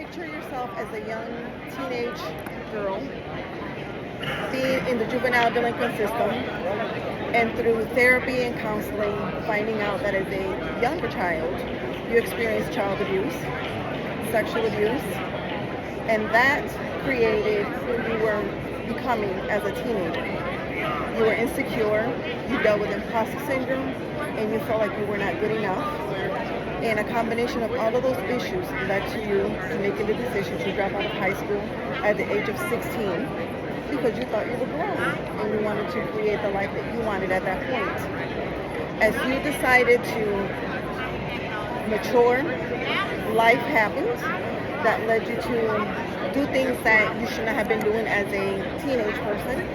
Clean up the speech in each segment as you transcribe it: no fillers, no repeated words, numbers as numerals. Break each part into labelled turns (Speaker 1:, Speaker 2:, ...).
Speaker 1: picture yourself as a young teenage girl being in the juvenile delinquent system, and through therapy and counseling, finding out that as a younger child, you experienced child abuse, sexual abuse, and that created who you were becoming as a teenager. You were insecure, you dealt with imposter syndrome, and you felt like you were not good enough. And a combination of all of those issues led to you to making the decision to drop out of high school at the age of 16 because you thought you were grown and you wanted to create the life that you wanted at that point. As you decided to mature, life happened that led you to do things that you should not have been doing as a teenage person.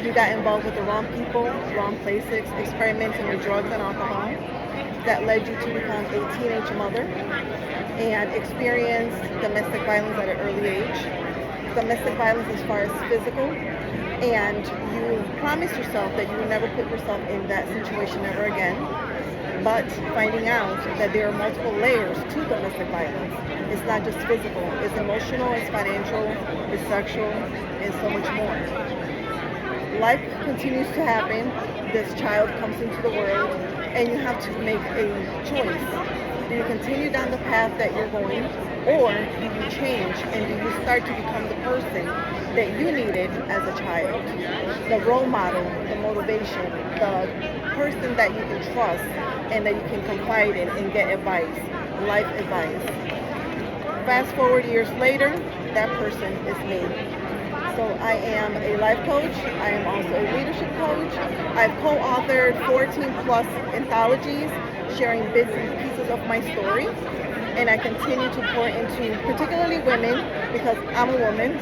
Speaker 1: You got involved with the wrong people, wrong places, experimenting with drugs and alcohol. That led you to become a teenage mother and experience domestic violence at an early age. Domestic violence as far as physical. And you promised yourself that you would never put yourself in that situation ever again. But finding out that there are multiple layers to domestic violence. It's not just physical, it's emotional, it's financial, it's sexual, and so much more. Life continues to happen. This child comes into the world, and you have to make a choice. Do you continue down the path that you're going, or do you change and do you start to become the person that you needed as a child? The role model, the motivation, the person that you can trust and that you can confide in and get advice, life advice. Fast forward years later, that person is me. So I am a life coach. I am also a leadership coach. I've co-authored 14 plus anthologies sharing bits and pieces of my story. And I continue to pour into particularly women because I'm a woman.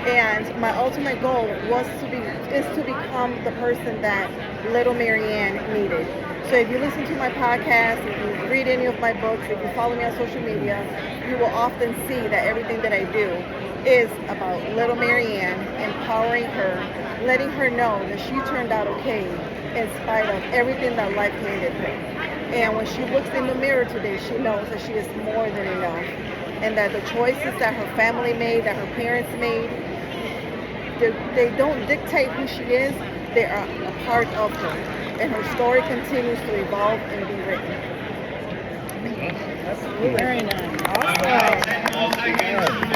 Speaker 1: And my ultimate goal is to become the person that little Marianne needed. So if you listen to my podcast, if you read any of my books, if you follow me on social media, you will often see that everything that I do is about little Marianne, empowering her, letting her know that she turned out okay in spite of everything that life handed her. And when she looks in the mirror today, she knows that she is more than enough, and that the choices that her family made, that her parents made, they don't dictate who she is, they are a part of her. And her story continues to evolve and be written.
Speaker 2: Very nice. Awesome.